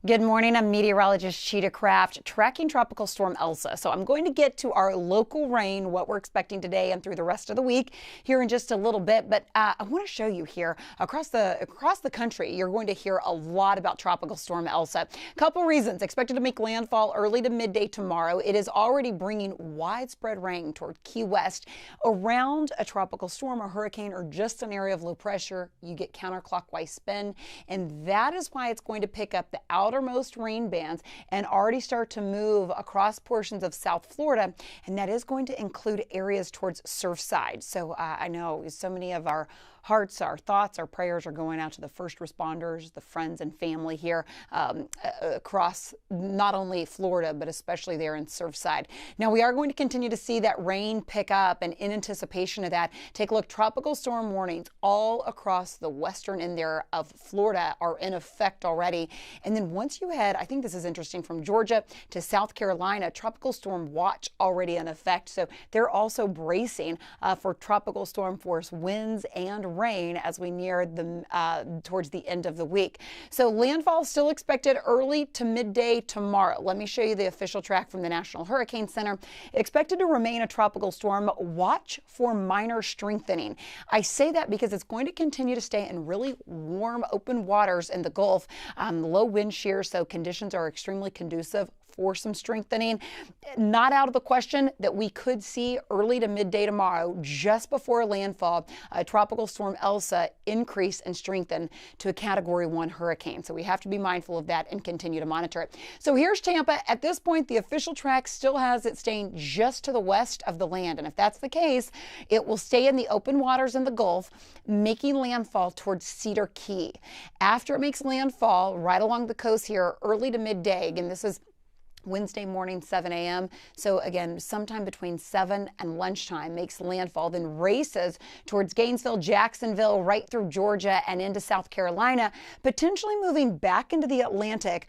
Good morning, I'm Meteorologist Chita Craft, tracking Tropical Storm Elsa. So I'm going to get to our local rain, what we're expecting today and through the rest of the week here in just a little bit. But I want to show you here across the country, you're going to hear a lot about Tropical Storm Elsa. A couple reasons. Expected to make landfall early to midday tomorrow. It is already bringing widespread rain toward Key West. Around a tropical storm or hurricane or just an area of low pressure, you get counterclockwise spin, and that is why it's going to pick up the outermost rain bands and already start to move across portions of South Florida, and that is going to include areas towards Surfside. So I know so many of our hearts, our thoughts, our prayers are going out to the first responders, the friends and family here across not only Florida, but especially there in Surfside. Now, we are going to continue to see that rain pick up, and in anticipation of that, take a look. Tropical storm warnings all across the western end there of Florida are in effect already. And then once you head, I think this is interesting, from Georgia to South Carolina, tropical storm watch already in effect. So they're also bracing for tropical storm force winds and rain as we near towards the end of the week. So landfall still expected early to midday tomorrow. Let me show you the official track from the National Hurricane Center. Expected to remain a tropical storm. Watch for minor strengthening. I say that because it's going to continue to stay in really warm open waters in the Gulf. Low wind shear, so conditions are extremely conducive for some strengthening. Not out of the question that we could see early to midday tomorrow, just before landfall, Tropical Storm Elsa increase and strengthen to a Category 1 hurricane. So we have to be mindful of that and continue to monitor it. So here's Tampa. At this point, the official track still has it staying just to the west of the land. And if that's the case, it will stay in the open waters in the Gulf, making landfall towards Cedar Key. After it makes landfall right along the coast here, early to midday, again, this is Wednesday morning, 7 a.m. So again, sometime between 7 and lunchtime, makes landfall, then races towards Gainesville, Jacksonville, right through Georgia and into South Carolina, potentially moving back into the Atlantic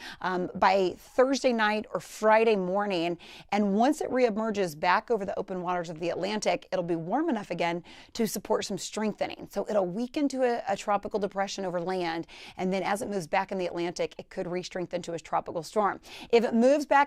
by Thursday night or Friday morning. And once it reemerges back over the open waters of the Atlantic, it'll be warm enough again to support some strengthening. So it'll weaken to a tropical depression over land. And then as it moves back in the Atlantic, it could re-strengthen to a tropical storm. If it moves back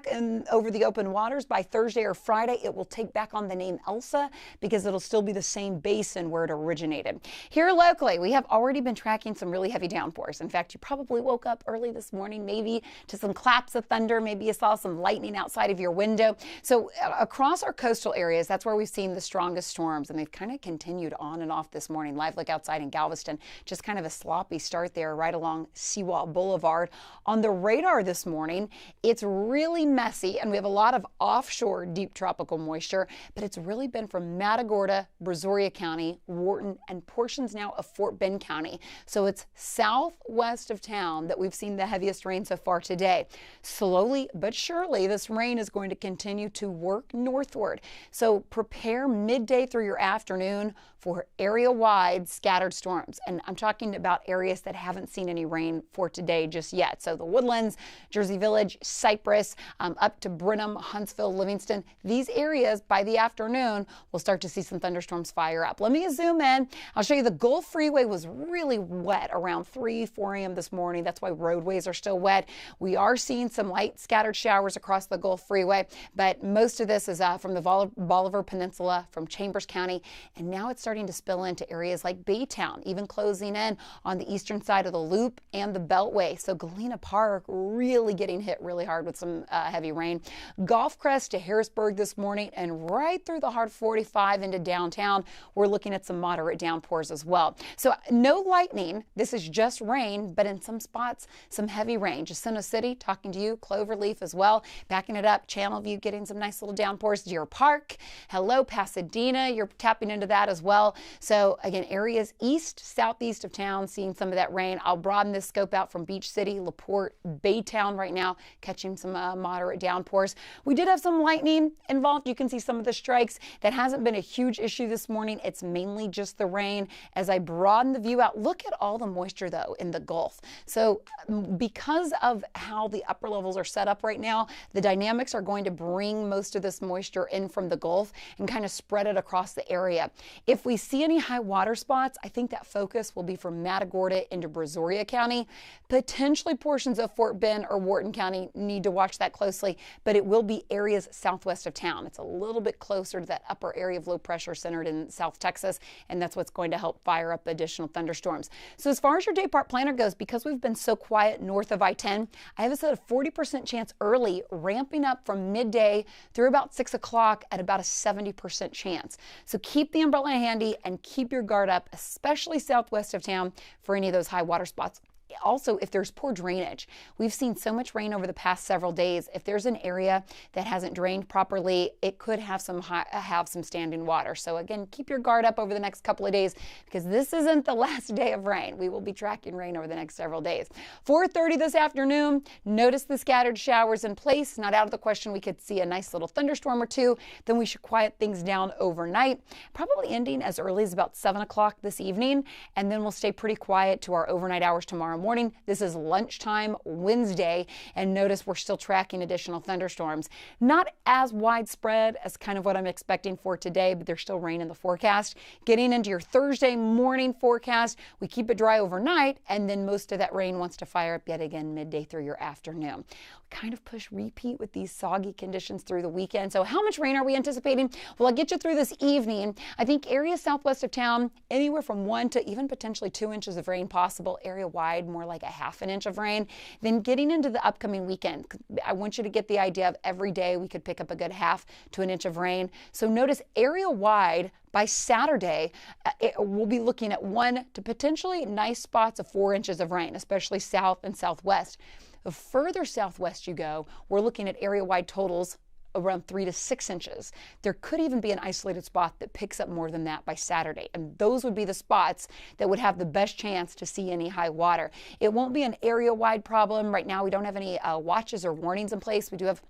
over the open waters by Thursday or Friday, it will take back on the name Elsa because it'll still be the same basin where it originated. Here locally, we have already been tracking some really heavy downpours. In fact, you probably woke up early this morning, maybe to some claps of thunder. Maybe you saw some lightning outside of your window. So across our coastal areas, that's where we've seen the strongest storms, and they've kind of continued on and off this morning. Live look outside in Galveston, just kind of a sloppy start there right along Seawall Boulevard. On the radar this morning, it's really messy, and we have a lot of offshore deep tropical moisture, but it's really been from Matagorda, Brazoria County, Wharton, and portions now of Fort Bend County. So it's southwest of town that we've seen the heaviest rain so far today. Slowly but surely, this rain is going to continue to work northward. So prepare midday through your afternoon for area-wide scattered storms. And I'm talking about areas that haven't seen any rain for today just yet. So the Woodlands, Jersey Village, Cypress, up to Brenham, Huntsville, Livingston. These areas by the afternoon will start to see some thunderstorms fire up. Let me zoom in. I'll show you the Gulf Freeway was really wet around 4 a.m. this morning. That's why roadways are still wet. We are seeing some light scattered showers across the Gulf Freeway, but most of this is from the Bolivar Peninsula, from Chambers County, and now it's starting to spill into areas like Baytown, even closing in on the eastern side of the Loop and the Beltway. So Galena Park really getting hit really hard with some heavy rain. Gulf Crest to Harrisburg this morning, and right through the Hard 45 into downtown, we're looking at some moderate downpours as well. So no lightning. This is just rain, but in some spots, some heavy rain. Jacinto City, talking to you, Cloverleaf as well. Backing it up, Channelview getting some nice little downpours. Deer Park, hello, Pasadena, you're tapping into that as well. So again, areas east, southeast of town, seeing some of that rain. I'll broaden this scope out from Beach City, LaPorte, Baytown right now, catching some moderate moderate downpours. We did have some lightning involved. You can see some of the strikes. That hasn't been a huge issue this morning. It's mainly just the rain. As I broaden the view out, look at all the moisture though in the Gulf. So because of how the upper levels are set up right now, the dynamics are going to bring most of this moisture in from the Gulf and kind of spread it across the area. If we see any high water spots, I think that focus will be from Matagorda into Brazoria County. Potentially portions of Fort Bend or Wharton County, need to watch that closely, but it will be areas southwest of town. It's a little bit closer to that upper area of low pressure centered in South Texas, and that's what's going to help fire up additional thunderstorms. So as far as your day part planner goes, because we've been so quiet north of I-10, I have a set of 40% chance early, ramping up from midday through about 6 o'clock at about a 70% chance. So keep the umbrella handy and keep your guard up, especially southwest of town, for any of those high water spots. Also, if there's poor drainage, we've seen so much rain over the past several days. If there's an area that hasn't drained properly, it could have some standing water. So again, keep your guard up over the next couple of days, because this isn't the last day of rain. We will be tracking rain over the next several days. 4:30 this afternoon, notice the scattered showers in place. Not out of the question we could see a nice little thunderstorm or two. Then we should quiet things down overnight, probably ending as early as about 7 o'clock this evening. And then we'll stay pretty quiet to our overnight hours tomorrow morning. This is lunchtime Wednesday, and notice we're still tracking additional thunderstorms. Not as widespread as kind of what I'm expecting for today, but there's still rain in the forecast. Getting into your Thursday morning forecast, we keep it dry overnight, and then most of that rain wants to fire up yet again midday through your afternoon. Kind of push repeat with these soggy conditions through the weekend. So how much rain are we anticipating? Well, I'll get you through this evening. I think areas southwest of town, anywhere from 1 to even potentially 2 inches of rain possible. Area wide, more like a ½ an inch of rain. Then getting into the upcoming weekend, I want you to get the idea of every day we could pick up a good ½ to an inch of rain. So notice area wide, by Saturday, we'll be looking at 1 to potentially nice spots of 4 inches of rain, especially south and southwest. The further southwest you go, we're looking at area-wide totals around 3 to 6 inches. There could even be an isolated spot that picks up more than that by Saturday, and those would be the spots that would have the best chance to see any high water. It won't be an area-wide problem. Right now, we don't have any watches or warnings in place. We do have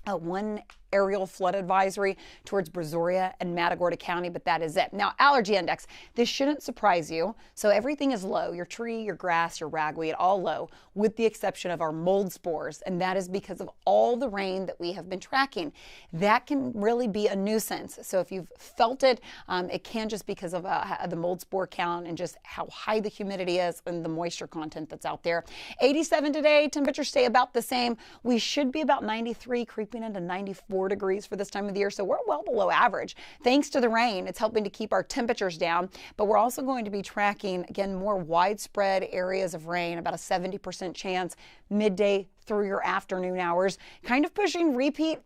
one aerial flood advisory towards Brazoria and Matagorda County, but that is it. Now, allergy index, this shouldn't surprise you. So everything is low. Your tree, your grass, your ragweed, all low, with the exception of our mold spores, and that is because of all the rain that we have been tracking. That can really be a nuisance. So if you've felt it, it can just because of the mold spore count and just how high the humidity is and the moisture content that's out there. 87 today, temperatures stay about the same. We should be about 93, creeping into 94 degrees for this time of the year, so we're well below average. Thanks to the rain, it's helping to keep our temperatures down, but we're also going to be tracking, again, more widespread areas of rain, about a 70% chance midday through your afternoon hours, kind of pushing repeat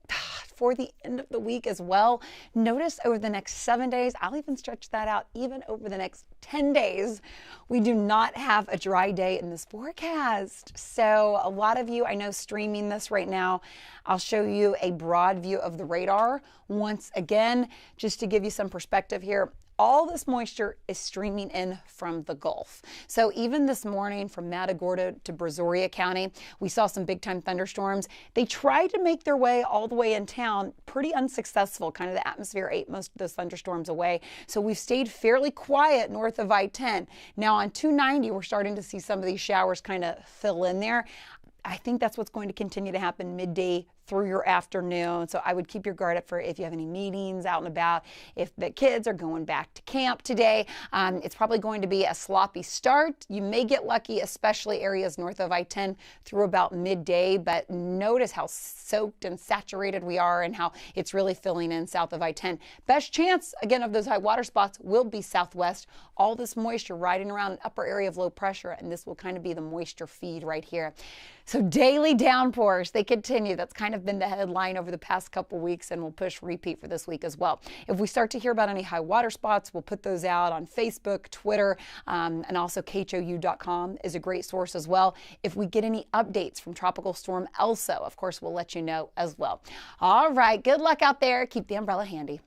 for the end of the week as well. Notice over the next 7 days, I'll even stretch that out even over the next 10 days, we do not have a dry day in this forecast. So a lot of you, I know, streaming this right now. I'll show you a broad view of the radar once again, just to give you some perspective here. All this moisture is streaming in from the Gulf. So even this morning from Matagorda to Brazoria County, we saw some big time thunderstorms. They tried to make their way all the way in town, pretty unsuccessful. Kind of the atmosphere ate most of those thunderstorms away. So we've stayed fairly quiet north of I-10. Now on 290, we're starting to see some of these showers kind of fill in there. I think that's what's going to continue to happen midday through your afternoon. So I would keep your guard up for if you have any meetings out and about. If the kids are going back to camp today, it's probably going to be a sloppy start. You may get lucky, especially areas north of I-10 through about midday, but notice how soaked and saturated we are and how it's really filling in south of I-10. Best chance, again, of those high water spots will be southwest. All this moisture riding around an upper area of low pressure, and this will kind of be the moisture feed right here. So daily downpours, they continue. That's kind of been the headline over the past couple weeks, and we'll push repeat for this week as well. If we start to hear about any high water spots, we'll put those out on Facebook, Twitter, and also khou.com is a great source as well. If we get any updates from Tropical Storm Elsa, of course, we'll let you know as well. All right, good luck out there. Keep the umbrella handy.